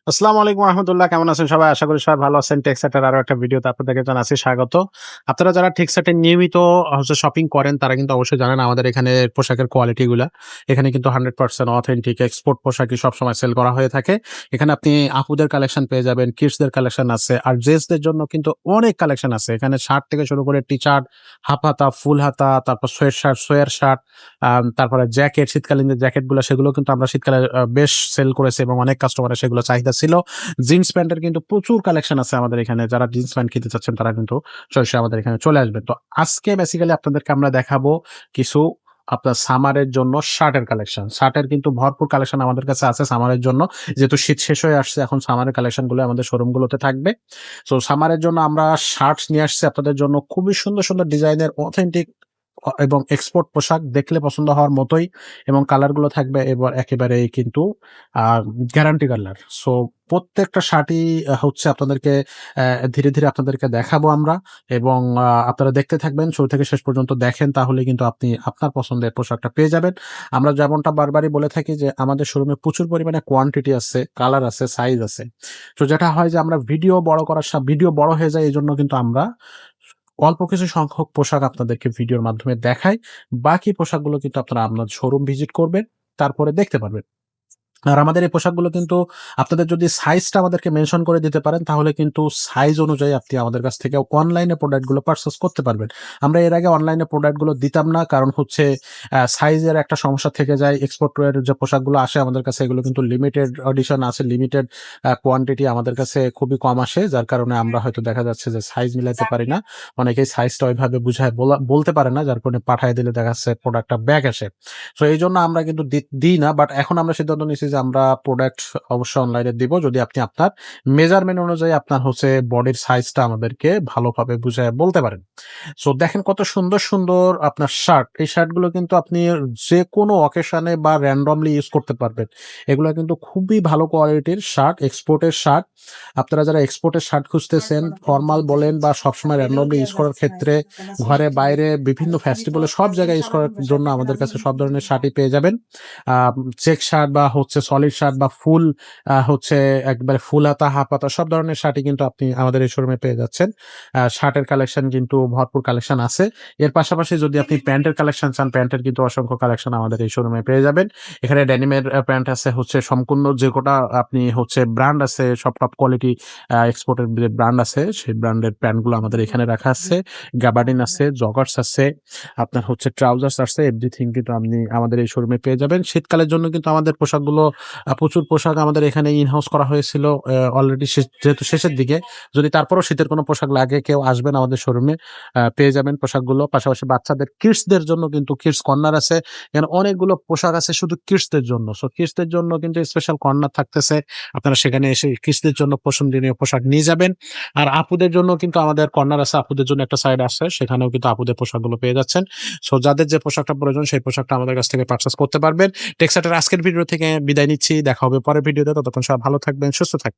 আসসালামু আলাইকুম রহমতুল্লাহ। কেমন আছেন সবাই? আশা করি সবাই ভালো আছেন। টেক্সটার আরো একটা ভিডিওতে আপনাদেরকে জানাচ্ছি স্বাগত। আপনারা যারা টেক্সটাতে নিয়মিত শপিং করেন তারা কিন্তু অবশ্যই জানেন আমাদের এখানে পোশাকের কোয়ালিটি গুলা। এখানে কিন্তু 100% অথেন্টিক এক্সপোর্ট পোশাকই সবসময় সেল করা হয়ে থাকে। এখানে আপনি আপুদের কালেকশন পেয়ে যাবেন, কিডসদের কালেকশন আছে। আর জেন্টসদের জন্য কিন্তু অনেক কালেকশন আছে। এখানে শার্ট থেকে শুরু করে টি-শার্ট, হাফ হাতা, ফুল হাতা, তারপর সোয়েট শার্ট, সোয়ার শার্ট, তারপরে জ্যাকেট, শীতকালীন যে জ্যাকেটগুলা সেগুলো কিন্তু আমরা শীতকালে বেশ সেল করেছি এবং অনেক কাস্টমারের সেগুলো চাহিদা ছিল। জিন্স প্যান্টের কিন্তু প্রচুর কালেকশন আছে আমাদের এখানে। যারা জিন্স প্যান্ট কিনতে চাচ্ছেন তারা কিন্তু সরাসরি আমাদের এখানে চলে আসবেন। তো আজকে বেসিক্যালি আপনাদেরকে আমরা দেখাবো কিছু আপনার সামারের জন্য শার্টের কালেকশন। শার্টের কিন্তু ভরপুর কালেকশন আমাদের কাছে আছে সামারের জন্য। যেহেতু শীত শেষ হয়ে আসছে এখন সামারের কালেকশন গুলো আমাদের শোরুম গুলোতে থাকবে। সো সামারের জন্য আমরা শার্টস নিয়ে আসছি আপনাদের জন্য খুবই সুন্দর, সুন্দর ডিজাইনের অথেন্টিক এবং এক্সপোর্ট পোশাক দেখলে পছন্দ হওয়ার মতোই এবং কালার গুলো থাকবে এবার একেবারেই কিন্তু আ গ্যারান্টি কালার। সো প্রত্যেকটা শার্টই হচ্ছে আপনাদেরকে ধীরে, ধীরে আপনাদেরকে দেখাবো আমরা এবং আপনারা দেখতে থাকবেন। শুরু থেকে শেষ পর্যন্ত দেখেন তাহলে কিন্তু আপনি আপনার পছন্দের পোশাকটা পেয়ে যাবেন। আমরা যেমনটা বারবারই বলে থাকি যে আমাদের শোরুমে প্রচুর পরিমাণে কোয়ান্টিটি আছে, কালার আছে, সাইজ আছে। তো যেটা হয় যে আমরা ভিডিও বড় হয়ে যায় এজন্য কিন্তু আমরা অল্প কিছু সংখ্যক পোশাক আপনাদেরকে ভিডিওর মাধ্যমে দেখাই। বাকি পোশাকগুলো কিন্তু আপনারা আপনার শোরুম ভিজিট করবেন, তারপরে দেখতে পারবেন। আর আমাদের এই পোশাকগুলো কিন্তু আপনাদের যদি সাইজটা আমাদেরকে মেনশন করে দিতে পারেন, তাহলে কিন্তু সাইজ অনুযায়ী আপনি আমাদের কাছ থেকে অনলাইনে প্রোডাক্টগুলো পারচেজ করতে পারবেন। আমরা এর আগে অনলাইনে প্রোডাক্টগুলো দিতাম না। কারণ হচ্ছে সাইজের একটা সমস্যা থেকে যায়। এক্সপোর্ট এর যে পোশাকগুলো আসে আমাদের কাছে এগুলো কিন্তু লিমিটেড এডিশন আছে, লিমিটেড কোয়ান্টিটি আমাদের কাছে খুবই কম আসে। যার কারণে আমরা হয়তো দেখা যাচ্ছে যে সাইজ মিলাইতে পারি না। অনেকেই সাইজটা ওইভাবে বুঝায় বলতে পারে না। যার কারণে পাঠায় দিলে দেখা যাচ্ছে প্রোডাক্টটা ব্যাক আসে। সো এইজন্য আমরা কিন্তু দিই না। বাট এখন আমরা সিদ্ধান্ত নিয়েছি যে আমরা প্রোডাক্ট অবশ্যই অনলাইনে দিব। যদি আপনি আপনার মেজারমেন্ট অনুযায়ী আপনার হচ্ছে বডির সাইজটা আমাদেরকে ভালোভাবে বুঝায় বলতে পারেন। সো দেখেন কত সুন্দর, সুন্দর আপনার শার্ট। এই শার্টগুলো কিন্তু আপনি যেকোনো অকেশনে বা র‍্যান্ডমলি ইউজ করতে পারবেন। এগুলা কিন্তু খুবই ভালো কোয়ালিটির শার্ট, এক্সপোর্টের শার্ট। আপনারা যারা এক্সপোর্টের শার্ট খুঁজতেছেন, ফরমাল বলেন বা সবসময় র‍্যান্ডমলি ইউজ করার ক্ষেত্রে ঘরে বাইরে বিভিন্ন ফেস্টিভ্যালে সব জায়গায় ইউজ করার জন্য আমাদের কাছে সব ধরনের শার্টই পেয়ে যাবেন। আ চেক শার্ট বা হচ্ছে সলিড শার্ট বা ফুল হচ্ছে একবারে ফুল হাতা, হাফ হাতা সব ধরনের শার্টই কিন্তু আপনি আমাদের এই শোরুমে পেয়ে যাচ্ছেন। শার্টের কালেকশন কিন্তু ভরপুর কালেকশন আছে। এর পাশাপাশি যদি আপনি প্যান্টের কালেকশন চান, প্যান্টের কিন্তু অসংখ্য কালেকশন আমাদের এই শোরুমে পেয়ে যাবেন। এখানে ডেনিমের প্যান্ট আছে হচ্ছে সম্পূর্ণ যে কটা আপনি হচ্ছে ব্র্যান্ড আছে সব টপ কোয়ালিটি এক্সপোর্টের যে ব্র্যান্ড আছে সেই ব্র্যান্ডের প্যান্টগুলো আমাদের এখানে রাখা আছে। গ্যাবার্ডিন আছে, জগার্স আছে, আপনার হচ্ছে ট্রাউজার্স আছে, এভরিথিং কিন্তু আপনি আমাদের এই শোরুমে পেয়ে যাবেন। শীতকালের জন্য কিন্তু আমাদের পোশাকগুলো প্রচুর পোশাক আমাদের এখানে ইন-হাউস করা হয়েছিল অলরেডি যেহেতু শেষের দিকে। যদি তারপরেও শীতের কোনো পোশাক লাগে কেউ আসবেন আমাদের শোরুমে পেয়ে যাবেন পোশাকগুলো। পাশাপাশি বাচ্চাদের কিডসদের জন্য কিন্তু কিডস কর্নার আছে। এখানে অনেকগুলো পোশাক আছে শুধু কিডসদের জন্য। সো কিডসদের জন্য কিন্তু স্পেশাল কর্নার থাকতেছে। আপনারা সেখানে এসে কিডসদের জন্য পছন্দনীয় পোশাক নিয়ে যাবেন। আর আপুদের জন্য কিন্তু আমাদের কর্নার আছে। আপুদের জন্য একটা সাইড আছে। সেখানেও কিন্তু আপুদের পোশাকগুলো পেয়ে যাচ্ছেন। সো যাদের যে পোশাকটা প্রয়োজন সেই পোশাকটা আমাদের কাছ থেকে পারচেজ করতে পারবেন। টেক্সাটের আজকের ভিডিও থেকে বিদায় নিচ্ছি। দেখা হবে পরের ভিডিওতে। ততক্ষণ সবাই ভালো থাকবেন, সুস্থ থাকবেন।